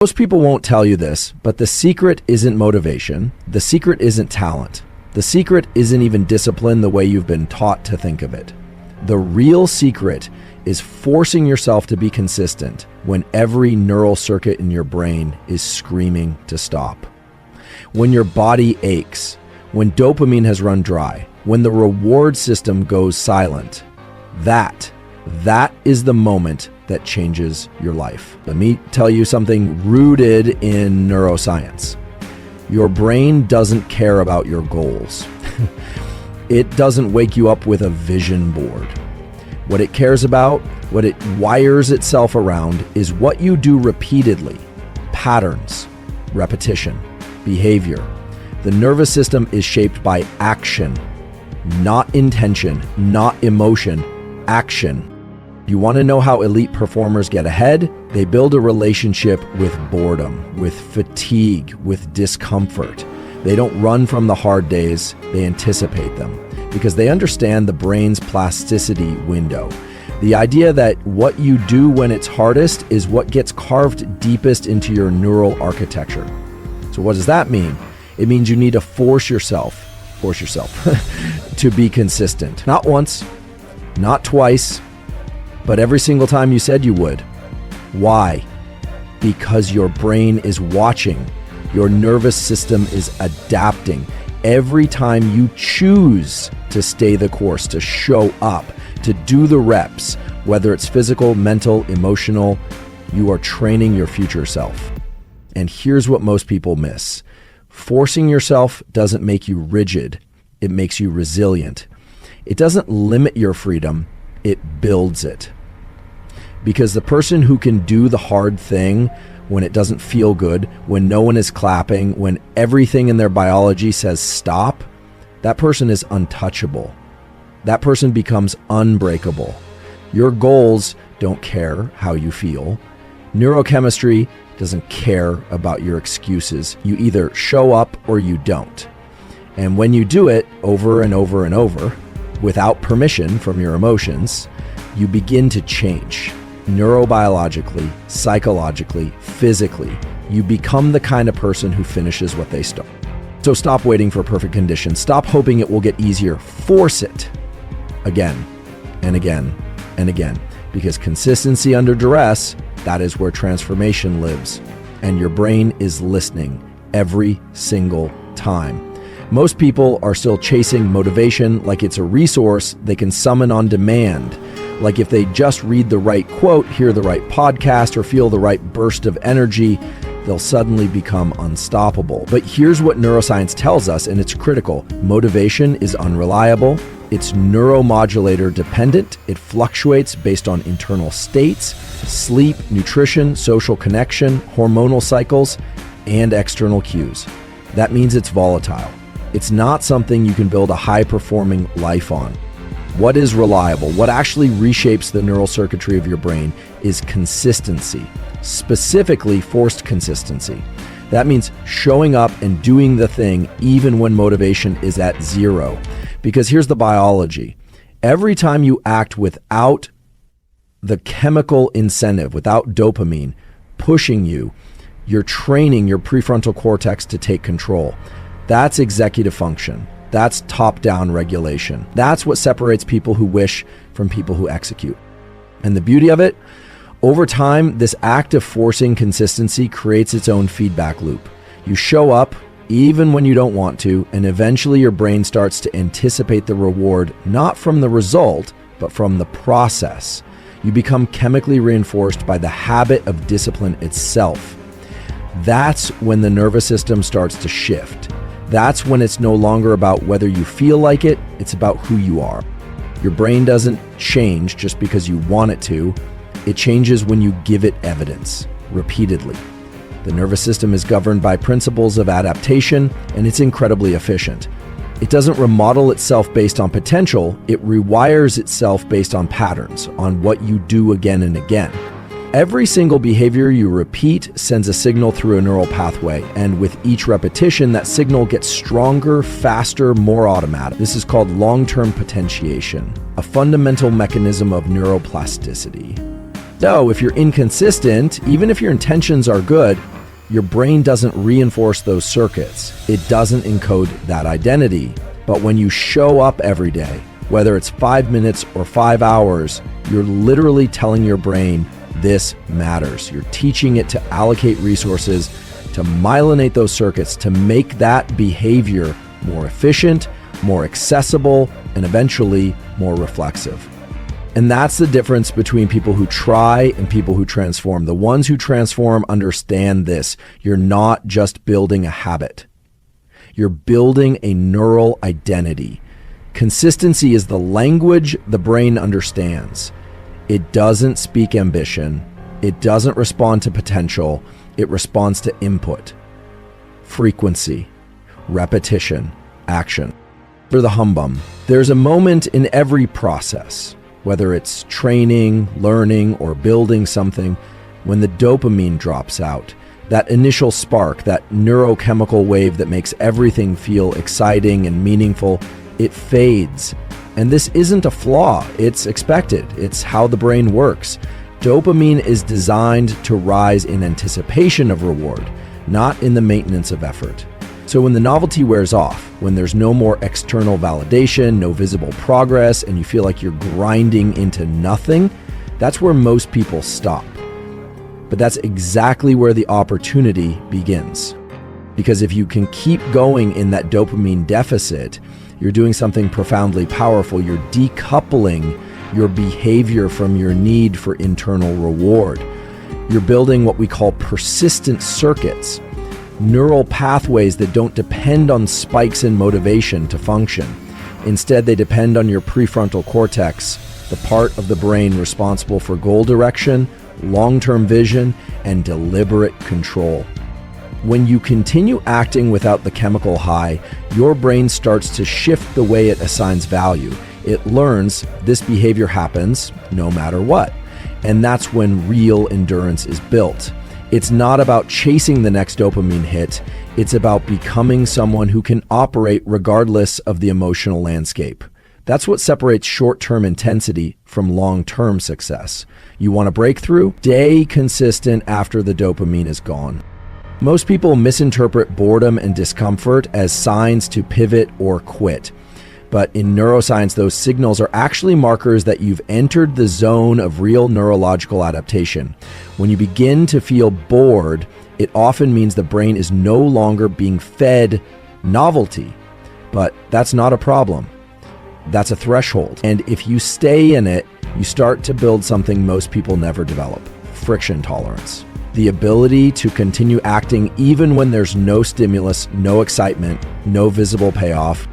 Most people won't tell you this, but the secret isn't motivation. The secret isn't talent. The secret isn't even discipline the way you've been taught to think of it. The real secret is forcing yourself to be consistent when every neural circuit in your brain is screaming to stop. When your body aches, when dopamine has run dry, when the reward system goes silent, that is the moment that changes your life. Let me tell you something rooted in neuroscience. Your brain doesn't care about your goals. It doesn't wake you up with a vision board. What it cares about, what it wires itself around, is what you do repeatedly. Patterns, repetition, behavior. The nervous system is shaped by action, not intention, not emotion, action. You want to know how elite performers get ahead? They build a relationship with boredom, with fatigue, with discomfort. They don't run from the hard days, they anticipate them because they understand the brain's plasticity window. The idea that what you do when it's hardest is what gets carved deepest into your neural architecture. So what does that mean? It means you need to force yourself to be consistent. Not once, not twice, but every single time you said you would. Why? Because your brain is watching. Your nervous system is adapting. Every time you choose to stay the course, to show up, to do the reps, whether it's physical, mental, emotional, you are training your future self. And here's what most people miss. Forcing yourself doesn't make you rigid. It makes you resilient. It doesn't limit your freedom. It builds it. Because the person who can do the hard thing when it doesn't feel good, when no one is clapping, when everything in their biology says stop, that person is untouchable. That person becomes unbreakable. Your goals don't care how you feel. Neurochemistry doesn't care about your excuses. You either show up or you don't. And when you do it over and over and over, without permission from your emotions, you begin to change. Neurobiologically, psychologically, physically, you become the kind of person who finishes what they start. So stop waiting for perfect conditions. Stop hoping it will get easier. Force it again and again and again. Because consistency under duress, that is where transformation lives. And your brain is listening every single time. Most people are still chasing motivation like it's a resource they can summon on demand. Like if they just read the right quote, hear the right podcast, or feel the right burst of energy, they'll suddenly become unstoppable. But here's what neuroscience tells us, and it's critical. Motivation is unreliable. It's neuromodulator dependent. It fluctuates based on internal states, sleep, nutrition, social connection, hormonal cycles, and external cues. That means it's volatile. It's not something you can build a high-performing life on. What is reliable, what actually reshapes the neural circuitry of your brain, is consistency, specifically forced consistency. That means showing up and doing the thing even when motivation is at zero. Because here's the biology. Every time you act without the chemical incentive, without dopamine pushing you, you're training your prefrontal cortex to take control. That's executive function. That's top-down regulation. That's what separates people who wish from people who execute. And the beauty of it, over time, this act of forcing consistency creates its own feedback loop. You show up even when you don't want to, and eventually your brain starts to anticipate the reward, not from the result, but from the process. You become chemically reinforced by the habit of discipline itself. That's when the nervous system starts to shift. That's when it's no longer about whether you feel like it, it's about who you are. Your brain doesn't change just because you want it to. It changes when you give it evidence, repeatedly. The nervous system is governed by principles of adaptation, and it's incredibly efficient. It doesn't remodel itself based on potential, it rewires itself based on patterns, on what you do again and again. Every single behavior you repeat sends a signal through a neural pathway, and with each repetition, that signal gets stronger, faster, more automatic. This is called long-term potentiation, a fundamental mechanism of neuroplasticity. So if you're inconsistent, even if your intentions are good, your brain doesn't reinforce those circuits. It doesn't encode that identity. But when you show up every day, whether it's 5 minutes or 5 hours, you're literally telling your brain this matters. You're teaching it to allocate resources, to myelinate those circuits, to make that behavior more efficient, more accessible, and eventually more reflexive. And that's the difference between people who try and people who transform. The ones who transform understand this. You're not just building a habit. You're building a neural identity. Consistency is the language the brain understands. It doesn't speak ambition. It doesn't respond to potential. It responds to input, frequency, repetition, action. For the humbum, there's a moment in every process, whether it's training, learning, or building something, when the dopamine drops out. That initial spark, that neurochemical wave that makes everything feel exciting and meaningful, it fades. And this isn't a flaw, it's expected. It's how the brain works. Dopamine is designed to rise in anticipation of reward, not in the maintenance of effort. So when the novelty wears off, when there's no more external validation, no visible progress, and you feel like you're grinding into nothing, that's where most people stop. But that's exactly where the opportunity begins. Because if you can keep going in that dopamine deficit, you're doing something profoundly powerful. You're decoupling your behavior from your need for internal reward. You're building what we call persistent circuits, neural pathways that don't depend on spikes in motivation to function. Instead, they depend on your prefrontal cortex, the part of the brain responsible for goal direction, long-term vision, and deliberate control. When you continue acting without the chemical high, your brain starts to shift the way it assigns value. It learns this behavior happens no matter what. And that's when real endurance is built. It's not about chasing the next dopamine hit. It's about becoming someone who can operate regardless of the emotional landscape. That's what separates short-term intensity from long-term success. You want a breakthrough? Stay consistent after the dopamine is gone. Most people misinterpret boredom and discomfort as signs to pivot or quit. But in neuroscience, those signals are actually markers that you've entered the zone of real neurological adaptation. When you begin to feel bored, it often means the brain is no longer being fed novelty. But that's not a problem. That's a threshold. And if you stay in it, you start to build something most people never develop: friction tolerance. The ability to continue acting even when there's no stimulus, no excitement, no visible payoff.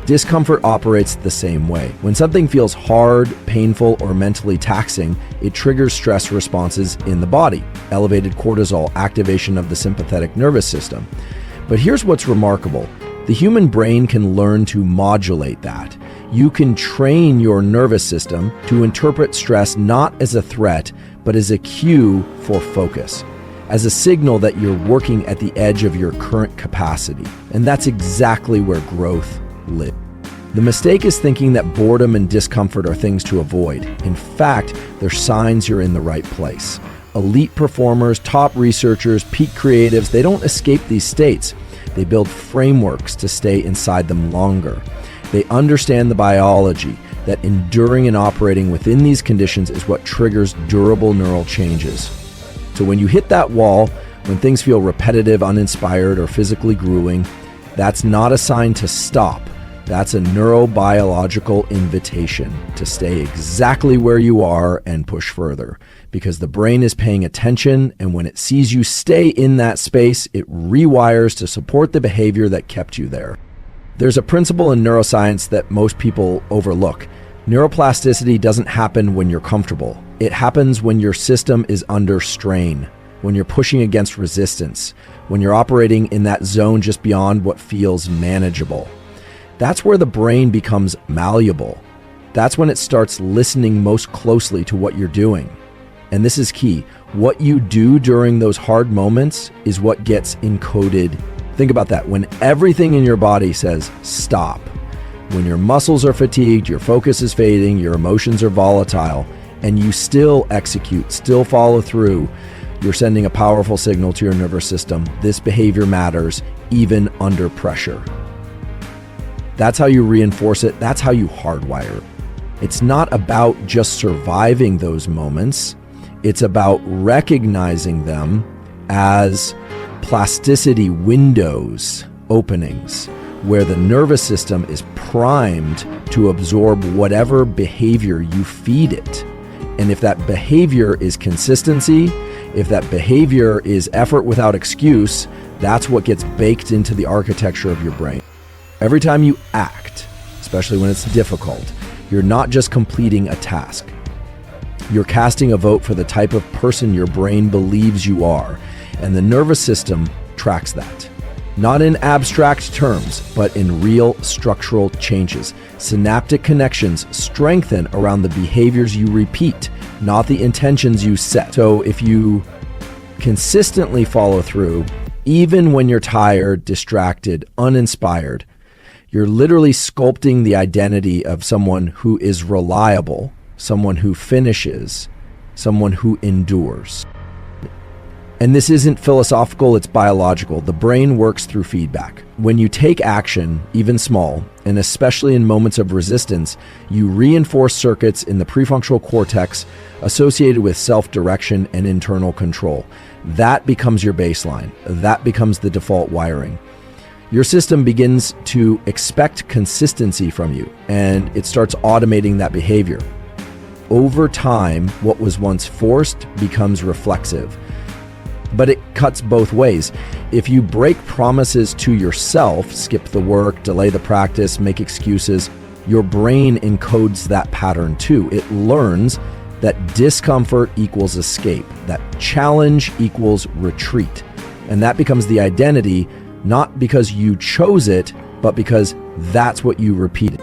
Discomfort operates the same way. When something feels hard, painful, or mentally taxing, it triggers stress responses in the body, elevated cortisol, activation of the sympathetic nervous system. But here's what's remarkable. The human brain can learn to modulate that. You can train your nervous system to interpret stress not as a threat, but as a cue for focus, as a signal that you're working at the edge of your current capacity. And that's exactly where growth lives. The mistake is thinking that boredom and discomfort are things to avoid. In fact, they're signs you're in the right place. Elite performers, top researchers, peak creatives, they don't escape these states. They build frameworks to stay inside them longer. They understand the biology, that enduring and operating within these conditions is what triggers durable neural changes. So when you hit that wall, when things feel repetitive, uninspired, or physically grueling, that's not a sign to stop. That's a neurobiological invitation to stay exactly where you are and push further, because the brain is paying attention, and when it sees you stay in that space, it rewires to support the behavior that kept you there. There's a principle in neuroscience that most people overlook. Neuroplasticity doesn't happen when you're comfortable. It happens when your system is under strain, when you're pushing against resistance, when you're operating in that zone just beyond what feels manageable. That's where the brain becomes malleable. That's when it starts listening most closely to what you're doing. And this is key. What you do during those hard moments is what gets encoded. Think about that. When everything in your body says stop, when your muscles are fatigued, your focus is fading, your emotions are volatile, and you still execute, still follow through, you're sending a powerful signal to your nervous system. This behavior matters even under pressure. That's how you reinforce it. That's how you hardwire. It's not about just surviving those moments. It's about recognizing them as plasticity windows, openings, where the nervous system is primed to absorb whatever behavior you feed it. And if that behavior is consistency, if that behavior is effort without excuse, that's what gets baked into the architecture of your brain. Every time you act, especially when it's difficult, you're not just completing a task. You're casting a vote for the type of person your brain believes you are, and the nervous system tracks that. Not in abstract terms, but in real structural changes. Synaptic connections strengthen around the behaviors you repeat, not the intentions you set. So if you consistently follow through, even when you're tired, distracted, uninspired, you're literally sculpting the identity of someone who is reliable, someone who finishes, someone who endures. And this isn't philosophical, it's biological. The brain works through feedback. When you take action, even small, and especially in moments of resistance, you reinforce circuits in the prefrontal cortex associated with self-direction and internal control. That becomes your baseline. That becomes the default wiring. Your system begins to expect consistency from you, and it starts automating that behavior. Over time, what was once forced becomes reflexive. But it cuts both ways. If you break promises to yourself, skip the work, delay the practice, make excuses, your brain encodes that pattern too. It learns that discomfort equals escape, that challenge equals retreat. And that becomes the identity, not because you chose it, but because that's what you repeated.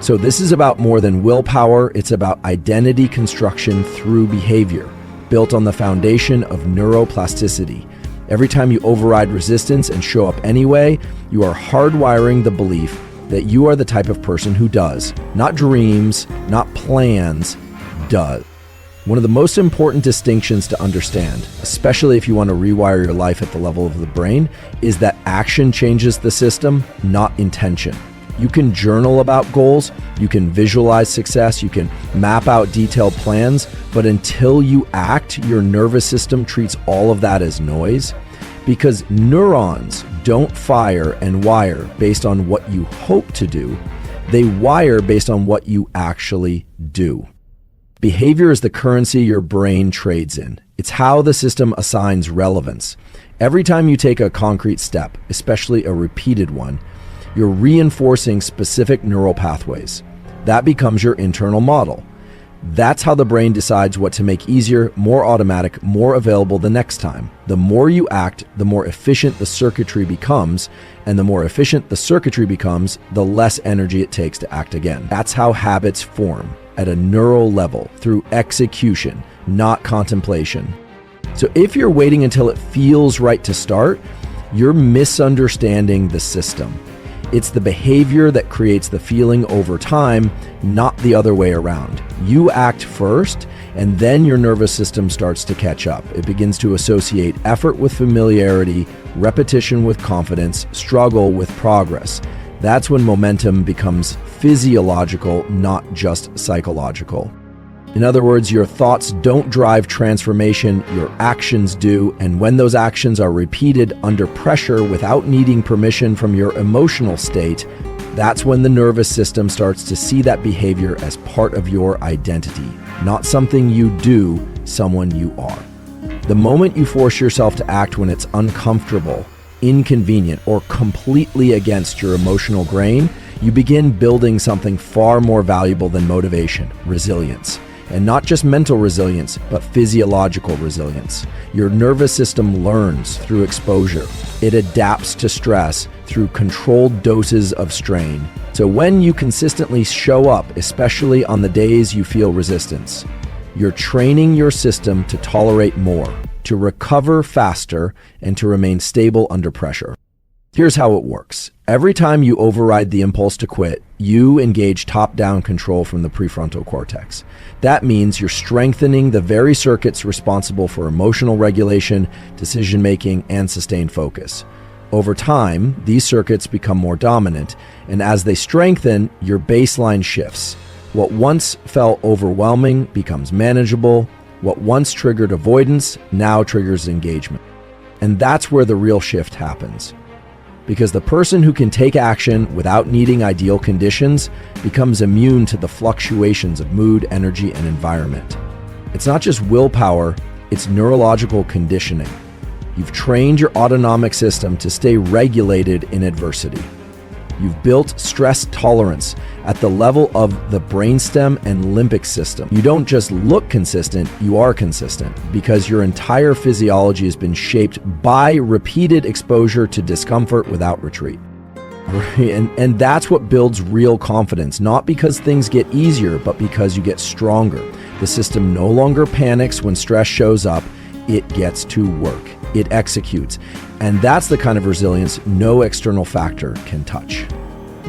So this is about more than willpower. It's about identity construction through behavior, built on the foundation of neuroplasticity. Every time you override resistance and show up anyway, you are hardwiring the belief that you are the type of person who does, not dreams, not plans, does. One of the most important distinctions to understand, especially if you want to rewire your life at the level of the brain, is that action changes the system, not intention. You can journal about goals, you can visualize success, you can map out detailed plans, but until you act, your nervous system treats all of that as noise, because neurons don't fire and wire based on what you hope to do. They wire based on what you actually do. Behavior is the currency your brain trades in. It's how the system assigns relevance. Every time you take a concrete step, especially a repeated one, you're reinforcing specific neural pathways. That becomes your internal model. That's how the brain decides what to make easier, more automatic, more available the next time. The more you act, the more efficient the circuitry becomes, and the more efficient the circuitry becomes, the less energy it takes to act again. That's how habits form at a neural level, through execution, not contemplation. So if you're waiting until it feels right to start, you're misunderstanding the system. It's the behavior that creates the feeling over time, not the other way around. You act first, and then your nervous system starts to catch up. It begins to associate effort with familiarity, repetition with confidence, struggle with progress. That's when momentum becomes physiological, not just psychological. In other words, your thoughts don't drive transformation, your actions do, and when those actions are repeated under pressure without needing permission from your emotional state, that's when the nervous system starts to see that behavior as part of your identity, not something you do, someone you are. The moment you force yourself to act when it's uncomfortable, inconvenient, or completely against your emotional grain, you begin building something far more valuable than motivation, resilience. And not just mental resilience, but physiological resilience. Your nervous system learns through exposure. It adapts to stress through controlled doses of strain. So when you consistently show up, especially on the days you feel resistance, you're training your system to tolerate more, to recover faster, and to remain stable under pressure. Here's how it works. Every time you override the impulse to quit, you engage top-down control from the prefrontal cortex. That means you're strengthening the very circuits responsible for emotional regulation, decision-making, and sustained focus. Over time, these circuits become more dominant, and as they strengthen, your baseline shifts. What once felt overwhelming becomes manageable. What once triggered avoidance now triggers engagement. And that's where the real shift happens. Because the person who can take action without needing ideal conditions becomes immune to the fluctuations of mood, energy, and environment. It's not just willpower, it's neurological conditioning. You've trained your autonomic system to stay regulated in adversity. You've built stress tolerance at the level of the brainstem and limbic system. You don't just look consistent, you are consistent because your entire physiology has been shaped by repeated exposure to discomfort without retreat. And that's what builds real confidence, not because things get easier, but because you get stronger. The system no longer panics when stress shows up, it gets to work. It executes. And that's the kind of resilience no external factor can touch.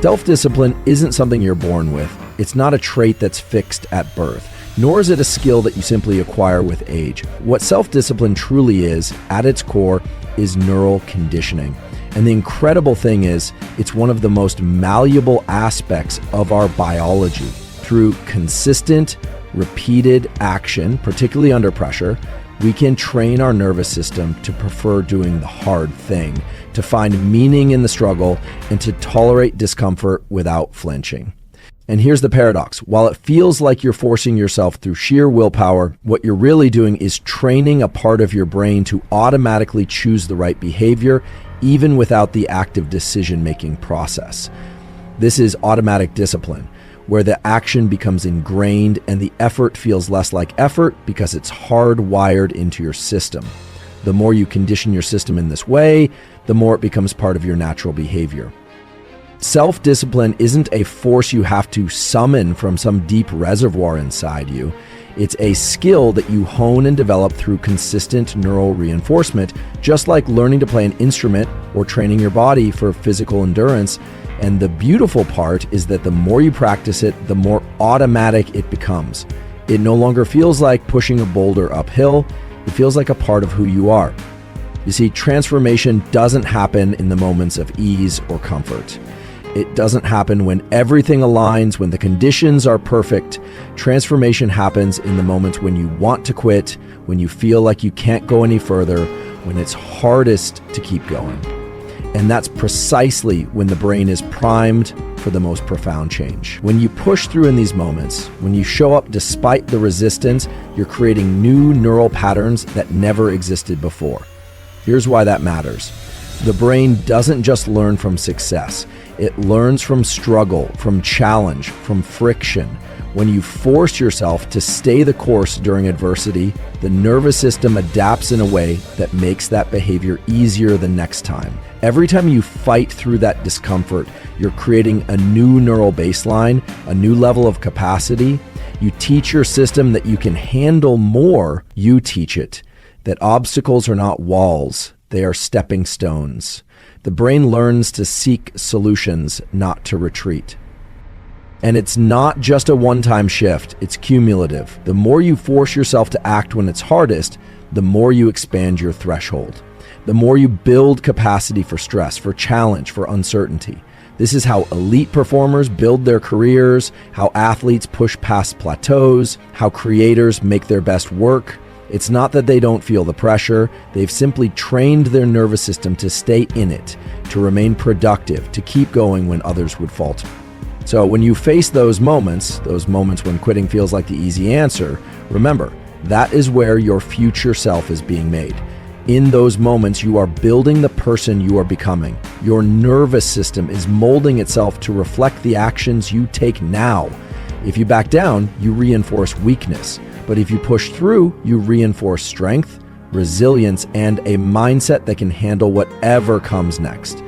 Self-discipline isn't something you're born with. It's not a trait that's fixed at birth, nor is it a skill that you simply acquire with age. What self-discipline truly is, at its core, is neural conditioning. And the incredible thing is, it's one of the most malleable aspects of our biology. Through consistent, repeated action, particularly under pressure, we can train our nervous system to prefer doing the hard thing, to find meaning in the struggle, and to tolerate discomfort without flinching. And here's the paradox. While it feels like you're forcing yourself through sheer willpower, what you're really doing is training a part of your brain to automatically choose the right behavior, even without the active decision-making process. This is automatic discipline, where the action becomes ingrained and the effort feels less like effort because it's hardwired into your system. The more you condition your system in this way, the more it becomes part of your natural behavior. Self-discipline isn't a force you have to summon from some deep reservoir inside you. It's a skill that you hone and develop through consistent neural reinforcement, just like learning to play an instrument or training your body for physical endurance. And the beautiful part is that the more you practice it, the more automatic it becomes. It no longer feels like pushing a boulder uphill. It feels like a part of who you are. You see, transformation doesn't happen in the moments of ease or comfort. It doesn't happen when everything aligns, when the conditions are perfect. Transformation happens in the moments when you want to quit, when you feel like you can't go any further, when it's hardest to keep going. And that's precisely when the brain is primed for the most profound change. When you push through in these moments, when you show up despite the resistance, you're creating new neural patterns that never existed before. Here's why that matters. The brain doesn't just learn from success. It learns from struggle, from challenge, from friction. When you force yourself to stay the course during adversity, the nervous system adapts in a way that makes that behavior easier the next time. Every time you fight through that discomfort, you're creating a new neural baseline, a new level of capacity. You teach your system that you can handle more. You teach it that obstacles are not walls, they are stepping stones. The brain learns to seek solutions, not to retreat. And it's not just a one-time shift, it's cumulative. The more you force yourself to act when it's hardest, the more you expand your threshold. The more you build capacity for stress, for challenge, for uncertainty. This is how elite performers build their careers, how athletes push past plateaus, how creators make their best work. It's not that they don't feel the pressure, they've simply trained their nervous system to stay in it, to remain productive, to keep going when others would falter. So when you face those moments when quitting feels like the easy answer, remember, that is where your future self is being made. In those moments, you are building the person you are becoming. Your nervous system is molding itself to reflect the actions you take now. If you back down, you reinforce weakness. But if you push through, you reinforce strength, resilience, and a mindset that can handle whatever comes next.